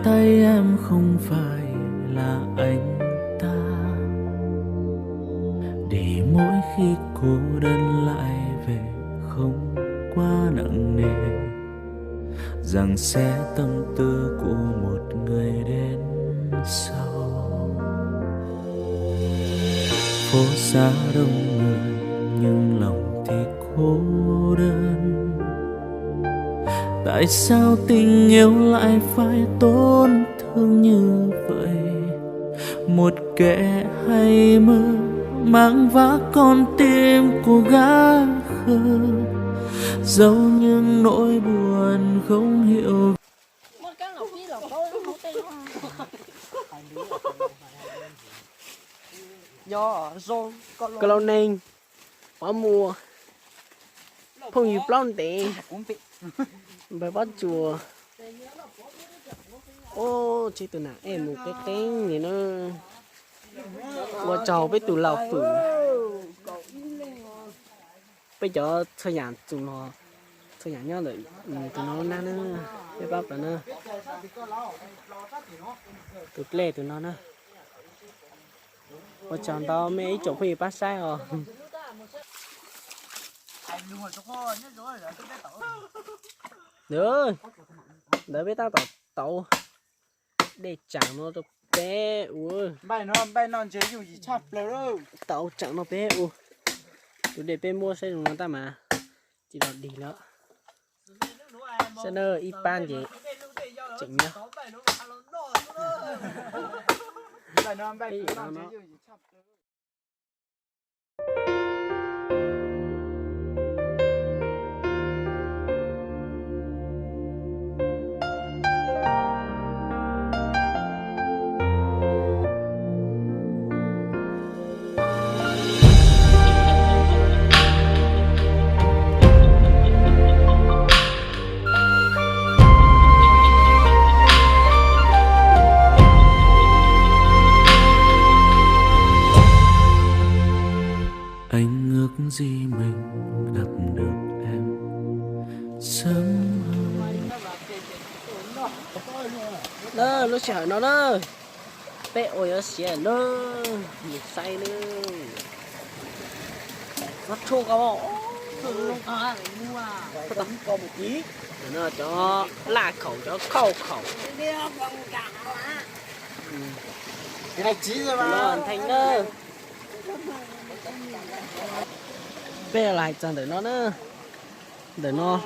tay em không phải là anh ta, để mỗi khi cô đơn lại về không quá nặng nề, rằng sẽ tâm tư của một người đến sau. Phố xa đông người nhưng lòng thì cô đơn. Tại sao tình yêu lại phải tổn thương như vậy? Một kẻ hay mơ mang vác con tim của gã khờ, giấu những nỗi buồn không hiểu. Do có lâu nên có mùa không nhiều plon tệ bởi bắt chùa. Ô chị từ nào em một cái cánh gì nó qua trò với tụi lào phử bây giờ thời gian tụi nó thời gian nhau rồi tụi nó năn nữa cái bắp là nữa tụi lê tụi nó nữa qua trò tao mấy chỗ phi bắt sai rồi được đợi biết tao tàu để chẳng nó được bé ui bay non chế dù gì chắp rồi đâu tàu chẳng nó bé ui tôi để bé mua xe nó ta mà chỉ là đi nữa xe nơ y pan gì chỉnh nhá bay non chế dù gì chắp Anh ước gì mình gặp được em sớm hơn. đó nó chở nó đó bé ôi nó xỉa nó một say nữa nó chua cả bộ tấm có một tí nó cho la khẩu cho khâu khẩu cái này chí rồi mà nó thành nữa bé lại chẳng để nó nữa để nó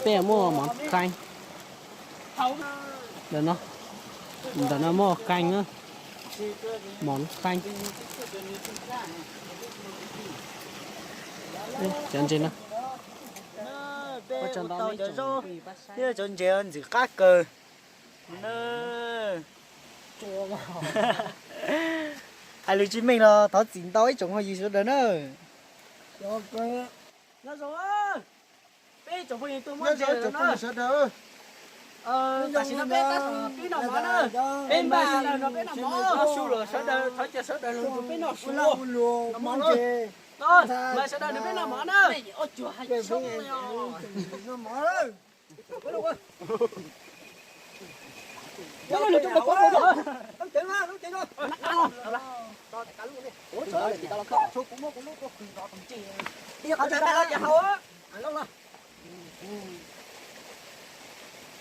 bé mua món canh để nó mua canh nữa món canh chân trên đó thế chân trên chỉ cắt cơ ai lưu chí mình là tao chính tao ấy trồng hoa gì số đó nữa cho cơ nó rồi bé chồng phải tôi nó muốn rồi chụp cái số đó ta xin nó bé ta biết nào mà nó bên ba là nó biết nào mà nó xu rồi số đó thôi cho số đó luôn biết nào xu luôn nó món gì rồi mà số đó nó biết nào mà nó ôi chúa hay sống nó mở đấy nó là trong đó có rồi nó chạy ra ủa trời ơi, tao là không số cũng có đó thằng chị đi học chơi tao giờ hầu á anh lâu rồi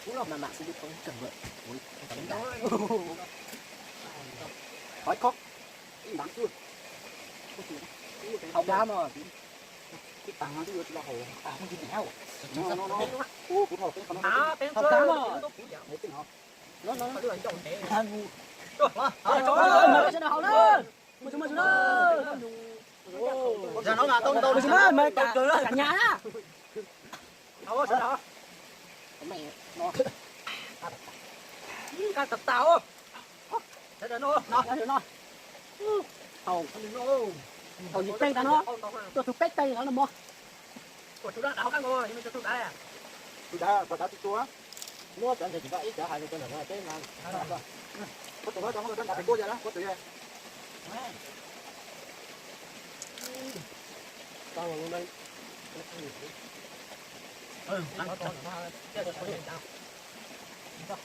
cũng là mà sẽ đi không cần vậy ui hỏi khóc đáng chưa học đá mà cái tàng nó đưa cho hồ không chịu đéo nó bên học đá mà nó đưa anh chồng thế rồi nó học đó một chúng nó giờ nó là tôm chúng nó mày cả nhà á đâu sao đó mẹ nó cả tập tàu để nó hầu gì tay ta nó tôi chụp tay nó là mua của chúng ta đào các ngôi nhưng mà chúng ta à tôi đã chúa mua chẳng thể chỉ có ít cả hai cái này cái mà có tụi nó trong cái đặt cô vậy đó có tụi tao luôn đây ăn con cái tôi có điện tao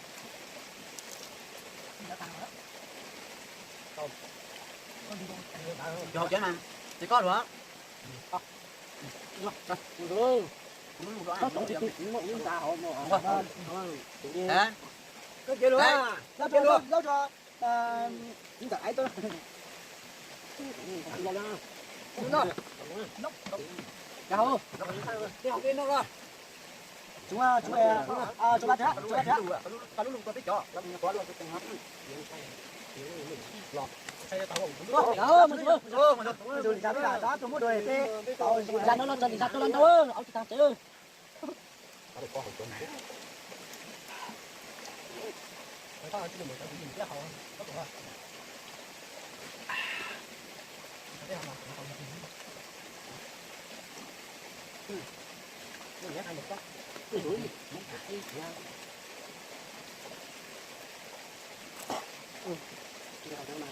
Vô chết mà. Chỉ có nữa. Đấy. Cái kia luôn à. Nó kia luôn. Nó cho những cái tôi. Nó. Đâu? Cái học viên đâu rồi? Chúng ta thế. Chúng ta thế. Kalau lu kau pecah, kalau lu kau lu tengah. Saya tahu. Đó, mình rồi ra cái đó tôi muốn đuổi thế. Ra nó chân thì ra tôi lên đâu, ông ta chứ. Ada kau hukum. Kita harus dulu kita begini dia hao. Kau tahu. Dia hao. Ini ya kan dekat.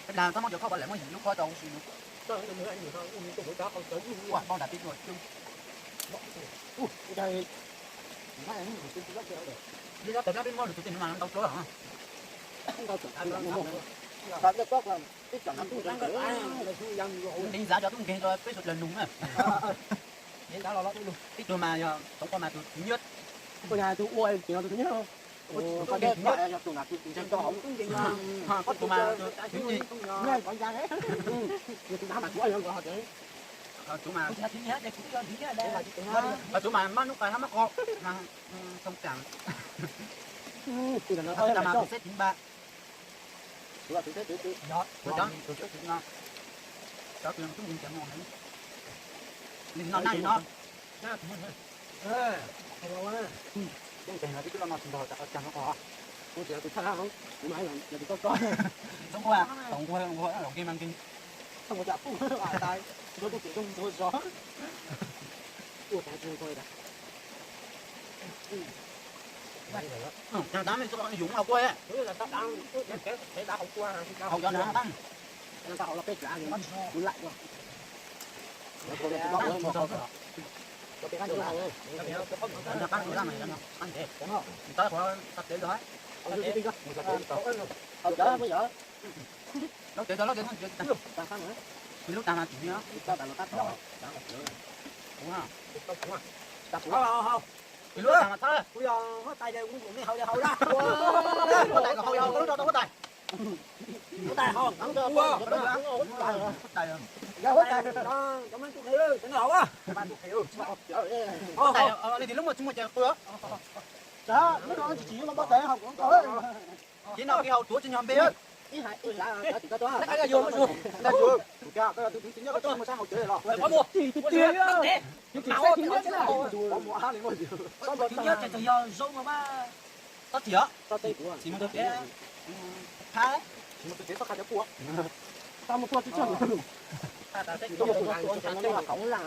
Cái đàn tao mong cho không phải là mong gì lúc khó trâu xíu. Wow, con đã biết rồi. Đây. Đi ra tập ra bên môi được tụi mà nó đau chỗ hả? Thật là có làm cái chẳng nó cũng răng rồi. Đi giá cho tụi kia rồi cái sụt lần đúng à. Đi giá lo luôn. Cái tụi mà tổng qua mà tụi thứ nhất. Cô nhà tụi ôi chỉ là tụi thứ nhất không? Có cái loại tụi nào tụi chân cho hổng cũng gì mà. Có tụi mà thứ gì? Nghe còn ra đấy. Tụi đá mặt quá hơn rồi chứ. Tụi mà thứ nhất đây cũng cho thứ nhất đây. tụi mà mắt lúc này mắc con mà không chẳng. Tụi là nó Tụi mà tụi xếp 93. Tụi là tụi xếp tụi. Đó, tụi đó, tụi xếp ngon. Đó tụi chúng mình chẳng ngon đấy. Mình ngon này nó. Hello á. Cái này là cái nó xin đồ chẳng nó có. Không chỉ là tụi thằng không? Tụi mày là tụi con. Đúng qua, tổng qua là kim ăn kinh. Không có chạm phụ ở đây. Tôi cũng chỉ không tôi gió. Ủa tại tôi coi đã. Thằng tám mình cho bạn Dũng học quê á. Thế là tao đang cái đá học qua Học cho nó tăng. tao học là cái trả thì mình lại rồi. Có cái ăn được không? Nó cắt nó ra mày nó ăn thế. Người ta có tập đến đó. Đó bây giờ. Nó chơi cho nó chơi thôi. Tao khác nữa. Thì lúc ta mà chỉ nó. Tao tao tắt rồi. Đúng không? Tao không. Thì lúc ta mà thôi. Bây giờ hết tay đây cũng đi hậu ra hậu ra. Có tay có hậu đâu, có tay. Có tay không? Không cho Có tay không? Ra hết tay. Đó, cảm ơn chú Hiếu. Cái nào á? Bạn hiểu. Có tay thì lúc mà chúng mình chơi cửa. Đó, nó nói chỉ nó bắt tay học cũng có. Chỉ nào cái hậu túa trên nhóm biết. Ý hại là chỉ có đó. Cái là vô. Cái vô. Cái là tôi tính nhớ cái mà sang học chơi rồi. Có mua. Thì tiền á. Nhưng chỉ sai nhất là có mua hai liền rồi. Sao mà Nhất thì từ giờ zoom mà ba. Tao chỉ á. tao tây của. Chỉ một cái thái. Chỉ một cái tao khai cho của. Tao một con chứ chẳng. Tôi một con chẳng nó là cổng là.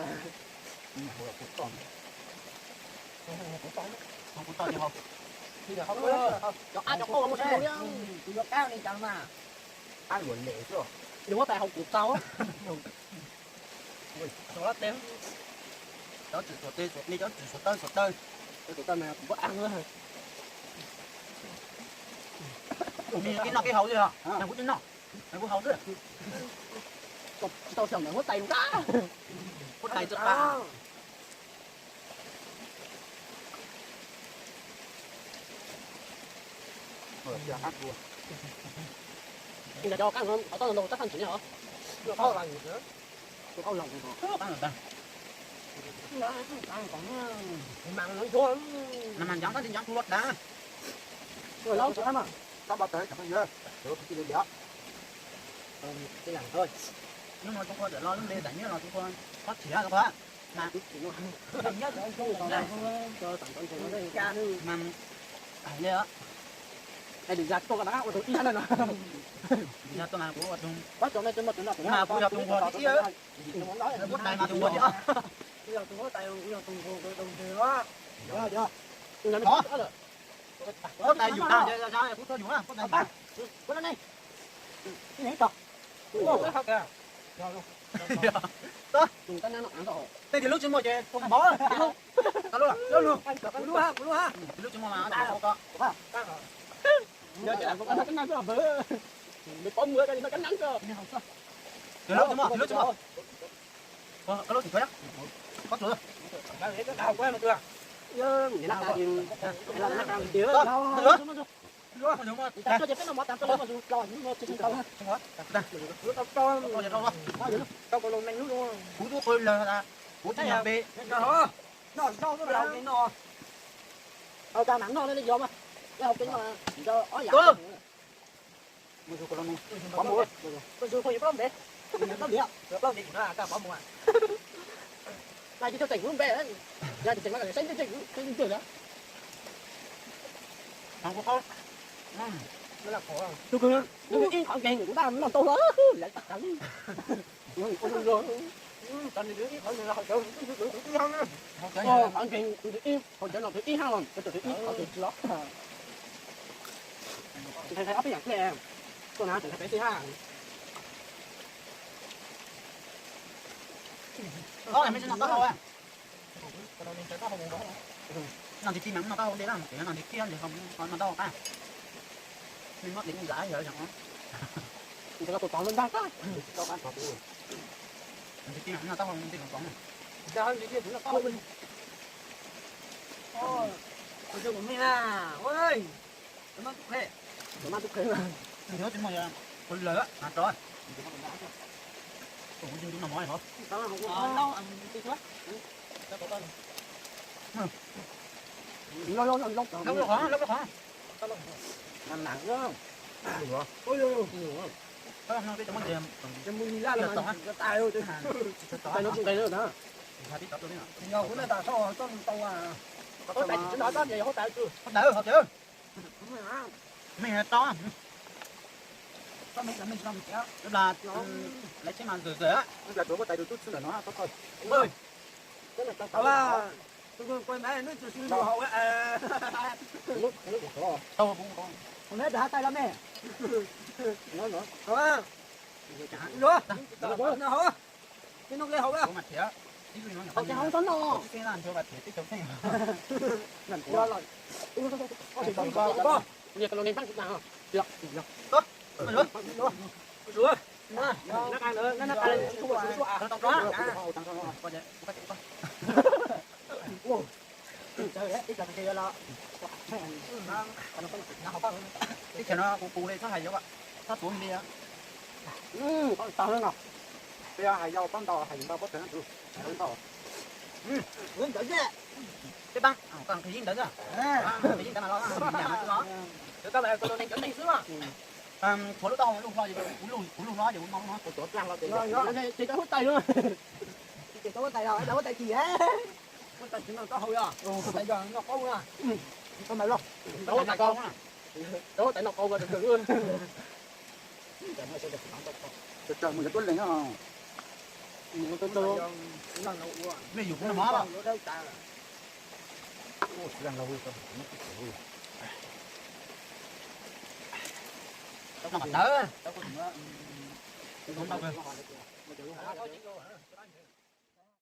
Không có to gì không? Bây giờ không có. Cho cô một cái. Tụi cao này chẳng mà. Ăn luận lệ chứ. Đừng có tài học của tao á. Đó là tiếng. Đó chỉ sổ tê, đi đó chỉ sổ tơi. Tụi tao mà cũng có ăn nữa. Cái nào cái hậu gì hả? Này cũng trên nó. Này cũng hậu nữa. Tao chẳng mất tay luôn đó. Có tay rất ba. Giờ hát vua. Bây giờ cho các ông ở tao đầu chắc thành chủ nhỉ hả? Được không làm gì nữa? Được không lòng rồi. Tăng rồi ta. Mạng nói thôi. Nằm ăn giống ta đi giống thu lót đã. Rồi lâu chưa mà. Tao bắt tới chẳng phải giờ. Được cái gì đó. Cái làm thôi. Nhưng mà chúng con để lo lên đánh nhớ là chúng con phát triển các bạn. Mà Nhớ rồi không làm cho tặng con chúng nó đây ca nữa. mà ảnh đây á. Đây đừng ra tôi cả đã tôi đi này nè. Giờ tôi làm của chúng. Bắt chỗ này tôi mất nó. Mà tôi gặp chúng con chứ. Nó món đó Nó bút này mà chúng con chứ. Bây giờ tôi có tay bây giờ tôi đồng tiền đó. Dạ dạ. Tôi làm Đó. đó rồi. Bút này dùng ta cho cho bút tôi dùng á. Bút này. Bút này. Cái này to. Ủa sao kìa. Rồi luôn. Đó. Chúng ta nó ăn rồi. Thế thì lúc chúng mồi chơi không bó. Tao luôn. Luôn luôn. Luôn ha, luôn ha. Lúc chúng mồi mà tao không có. giờ chỉ làm con cánh nắng cơ bữa bị có mưa cái gì nó cánh nắng cơ Từ lúc chưa từ lúc chưa cái lúc thì thôi á có chưa cái đào quá mà chưa giờ người ta gì là nó càng nhiều đó đó đó đúng rồi ta cho cái nó mất tạm cho nó rồi nó chỉ câu không có câu câu luôn men nước luôn cú tôi thôi là cú tôi nhà bê nó cho nó đầu cái nó cao nắng nó lên vô mà cái học cái mà cho ó giả mua số con có mua con số không có để có gì được có gì nó cả có mua lại chỉ cho tỉnh luôn bé đấy ra thì tỉnh là cái tỉnh tỉnh đó không có nó là khổ tôi cứ cái khoảng kèn của ta nó to lớn lại tắt cắn rồi còn thì cái khoảng này là chỗ khoảng kèn im còn chỗ nào thì im không cái chỗ thì im ở chỗ lót thầy ấp cái dạng này con nào thầy phải thứ hai đó là mấy cái nó to à làm thì chi mắng nó to đấy là cái làm thì kia thì không còn nó to à mình mất đến giá rồi chẳng thì nó còn lên ba cái to ăn thật luôn thì chi mắng nó to không thì còn này ra thì kia nó to lên ôi tôi cũng nghe à ôi nó khỏe nó khỏe mà nhớ chúng mày con lỡ à rồi cũng chúng nó nói hả đâu ăn tí quá cho tổ tên lo lúc khó làm nặng đó được ôi ôi không cái trong cái em muốn đi ra là mà tay ơi tay nó cũng tay nữa đó hai tí tập tôi đấy nào nhau cái này ta sao con tàu à có tay chỉ nói có gì có tay chưa không đỡ hợp chứ mày to có mấy là mình làm kéo tức là lấy cái màn rửa á bây giờ có tay đôi chút xíu là nó có thôi ơi cái này tao là tôi quay máy nó chưa xíu hậu á lúc to cũng có không hết đã tay lắm nè nói nữa có nữa nó hổ cái nó cái hổ á mặt thẻ cái hổ tao nó cái làm cho mặt thẻ tích chống này làm qua rồi có việc còn nên bắt nào được tốt rồi nó ăn nữa nó ăn không có sữa à tao đó trời đấy ít là kia là cái chả nó cù đây nó hay quá nó xuống đi á tao nữa ngọc bây giờ hay dầu con tàu hay bao bớt nữa con tàu muốn tới chứ cái băng còn cái gì nữa à cái gì ta mà lo nhà nó được các bạn con này chuẩn bị xíu à của lúc tao lúc lo gì cũng luôn nó gì cũng mong nó chỗ lăng lo tiền rồi chị có hút tay luôn chị có hút tay rồi đâu có tay gì á hút tay chỉ là có hôi à tay giờ nó có à con mày luôn đâu có tay con đâu có tay nó con rồi được luôn trời mình tuấn lên đó mày dùng cái nó mà lần lâu rồi nó mặt đỡ không đâu